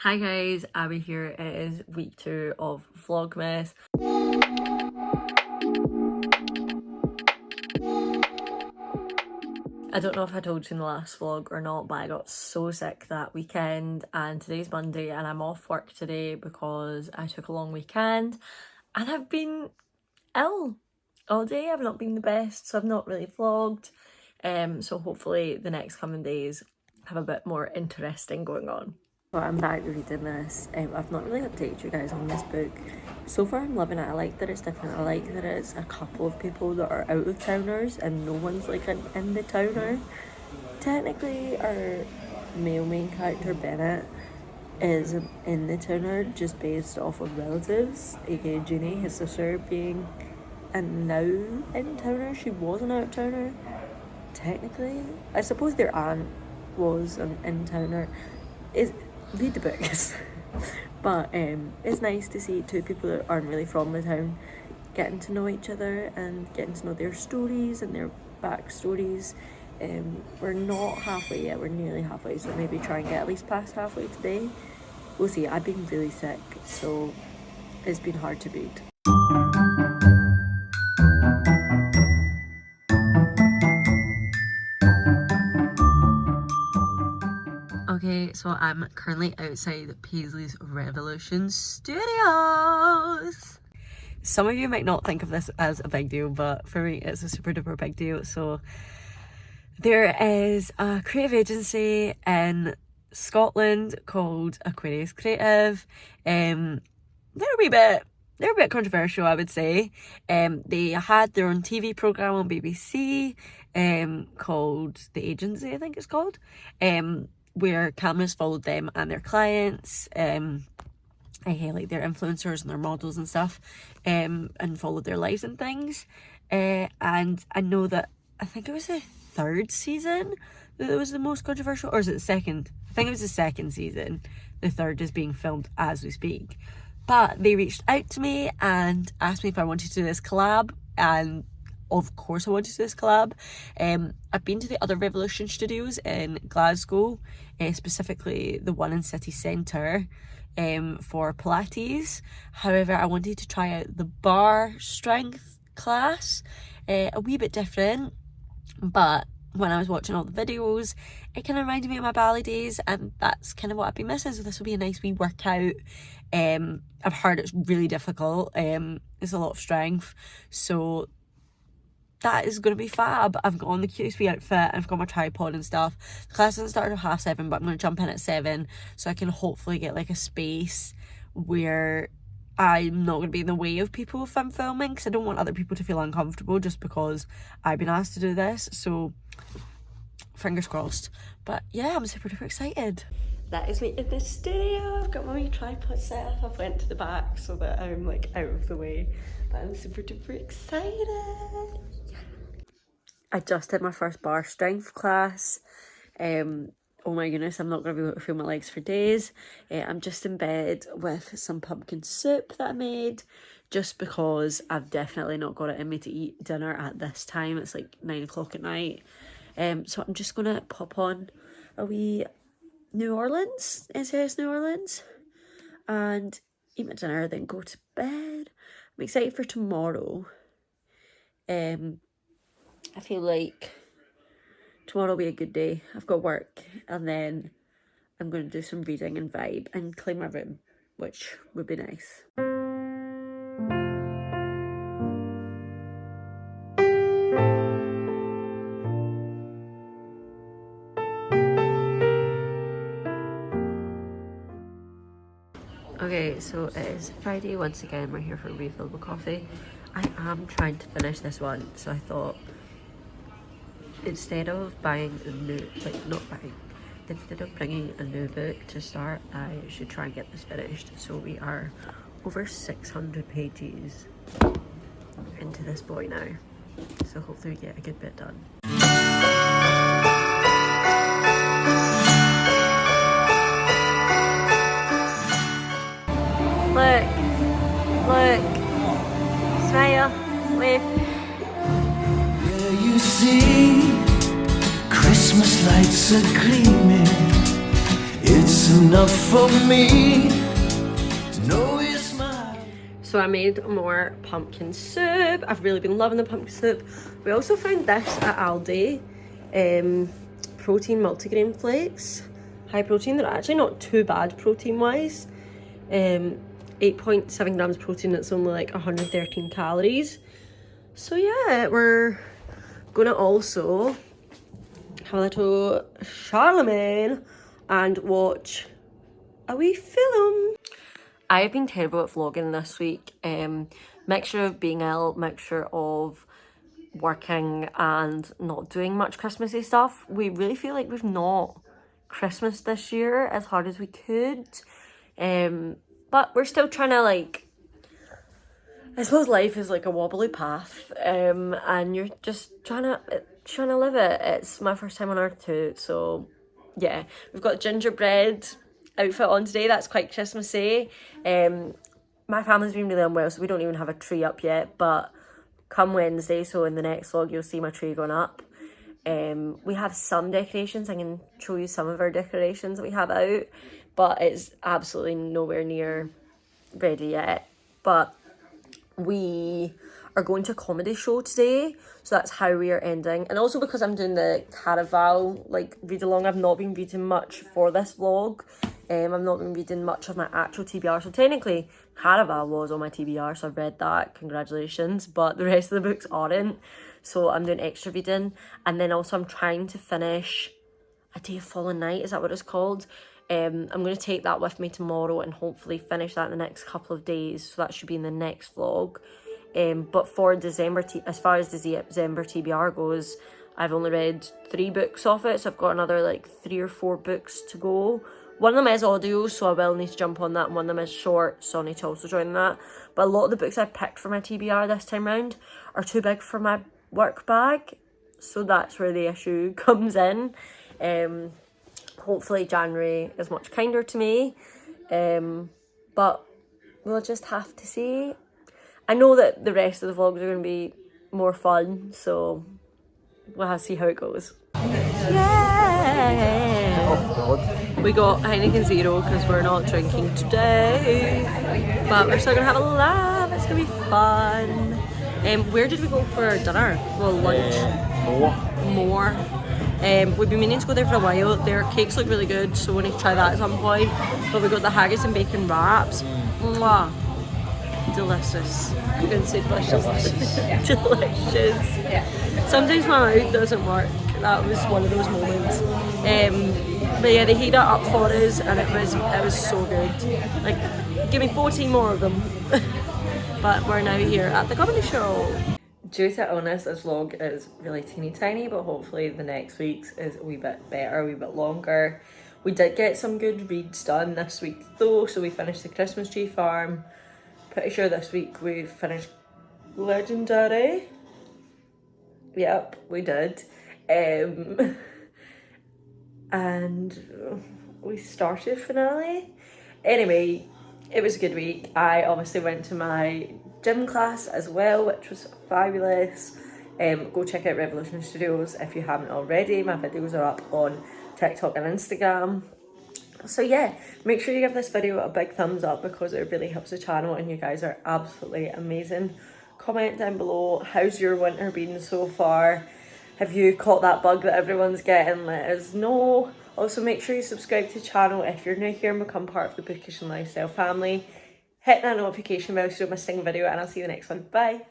Hi guys, Abby here. It is week 2 of Vlogmas. I don't know if I told you in the last vlog or not, but I got so sick that weekend and today's Monday and I'm off work today because I took a long weekend and I've been ill all day. I've not been the best, so I've not really vlogged. So hopefully the next coming days have a bit more interesting going on. So I'm back reading this. I've not really updated you guys on this book. So far I'm loving it. I like that it's different. I like that it's a couple of people that are out of towners and no one's like an in the towner. Technically our male main character Bennett is in the towner just based off of relatives, aka Jeannie, his sister, being a now in towner. She was an out towner technically. I suppose their aunt was an in towner. Read the books. But it's nice to see two people that aren't really from the town getting to know each other and getting to know their stories and their backstories. We're not halfway yet, we're nearly halfway, so maybe try and get at least past halfway today. We'll see. I've been really sick, so it's been hard to read. Okay, so I'm currently outside Paisley's Revolution Studios. Some of you might not think of this as a big deal, but for me it's a super duper big deal. So there is a creative agency in Scotland called Aquarius Creative. They're a bit controversial, I would say. They had their own TV programme on BBC called The Agency, I think it's called, where cameras followed them and their clients, like their influencers and their models and stuff, and followed their lives and things. And I know that, I think it was the third season that it was the most controversial, or is it the second? I think it was the second season. The third is being filmed as we speak. But they reached out to me and asked me if I wanted to do this collab, and of course I wanted to do this collab. I've been to the other Revolution studios in Glasgow, specifically the one in city centre, for Pilates. However, I wanted to try out the bar strength class, a wee bit different, but when I was watching all the videos, it kind of reminded me of my ballet days, and that's kind of what I've been missing, so this will be a nice wee workout. I've heard it's really difficult, it's a lot of strength, so that is going to be fab. I've got on the cutest wee outfit, I've got my tripod and stuff. The class doesn't start at 7:30, but I'm going to jump in at 7, so I can hopefully get like a space where I'm not going to be in the way of people if I'm filming, because I don't want other people to feel uncomfortable just because I've been asked to do this, so fingers crossed. But yeah, I'm super duper excited. That is me in the studio. I've got my wee tripod set up. I've went to the back so that I'm like out of the way, but I'm super duper excited. I just did my first bar strength class. Oh my goodness, I'm not going to be able to feel my legs for days. I'm just in bed with some pumpkin soup that I made, just because I've definitely not got it in me to eat dinner at this time. It's like 9 o'clock at night. So I'm just going to pop on a wee New Orleans, SAS New Orleans, and eat my dinner, then go to bed. I'm excited for tomorrow. I feel like tomorrow will be a good day. I've got work, and then I'm going to do some reading and vibe and clean my room, which would be nice. Okay, so it is Friday once again. We're here for a refill of coffee. I am trying to finish this one, so I thought instead of buying a new, instead of bringing a new book to start, I should try and get this finished. So we are over 600 pages into this boy now, so hopefully we get a good bit done. Look, smile, wave. There you see, Christmas lights are gleaming. It's an enough for me to know you smile. So I made more pumpkin soup. I've really been loving the pumpkin soup. We also found this at Aldi. Protein multigrain flakes. High protein. They're actually not too bad protein wise. 8.7 grams protein. It's only like 113 calories. So yeah, we're gonna also have a little Charlemagne and watch a wee film. I have been terrible at vlogging this week. Mixture of being ill, mixture of working and not doing much Christmassy stuff. We really feel like we've not Christmas this year as hard as we could. But we're still trying to, like, I suppose life is like a wobbly path, and you're just trying to live it. It's my first time on earth too, so yeah. We've got gingerbread outfit on today. That's quite Christmassy. My family's been really unwell, so we don't even have a tree up yet, but come Wednesday, so in the next vlog, you'll see my tree going up. We have some decorations. I can show you some of our decorations that we have out, but it's absolutely nowhere near ready yet. But we are going to a comedy show today, so that's how we are ending. And also because I'm doing the Caraval like read along, I've not been reading much for this vlog. I've not been reading much of my actual TBR, so technically Caraval was on my TBR, so I've read that, congratulations, but the rest of the books aren't, so I'm doing extra reading. And then also I'm trying to finish A Day of Fallen Night, is that what it's called? I'm going to take that with me tomorrow and hopefully finish that in the next couple of days, so that should be in the next vlog. But for December, as far as December TBR goes, I've only read 3 books off it, so I've got another like 3 or 4 books to go. One of them is audio, so I will need to jump on that, and one of them is short, so I need to also join that. But a lot of the books I picked for my TBR this time round are too big for my work bag, so that's where the issue comes in. Hopefully January is much kinder to me, but we'll just have to see. I know that the rest of the vlogs are going to be more fun, so we'll have to see how it goes. Yeah! Oh God. We got Heineken Zero because we're not drinking today, but we're still going to have a laugh. It's going to be fun. Where did we go for dinner? Well, lunch. More. We've been meaning to go there for a while. Their cakes look really good, so we need to try that at some point. But we got the haggis and bacon wraps. Mwah. Delicious. I'm going to say delicious. Delicious. Yeah. Sometimes my mouth doesn't work. That was one of those moments. But yeah, they heated it up for us, and it was so good. Like, give me 14 more of them. But we're now here at the comedy show. Due to illness, this vlog is really teeny tiny, but hopefully the next week's is a wee bit better, a wee bit longer. We did get some good reads done this week though, so we finished The Christmas Tree Farm. Pretty sure this week we finished Legendary. Yep, we did. And we started Finale. Anyway, it was a good week. I obviously went to my gym class as well, which was fabulous. Go check out Revolution Studios if you haven't already. My videos are up on TikTok and Instagram. So yeah, make sure you give this video a big thumbs up because it really helps the channel, and you guys are absolutely amazing. Comment down below, how's your winter been so far? Have you caught that bug that everyone's getting? Let us know. Also, make sure you subscribe to the channel if you're new here and become part of the Bookish and Lifestyle family. Hit that notification bell so you don't miss a single video, and I'll see you in the next one. Bye!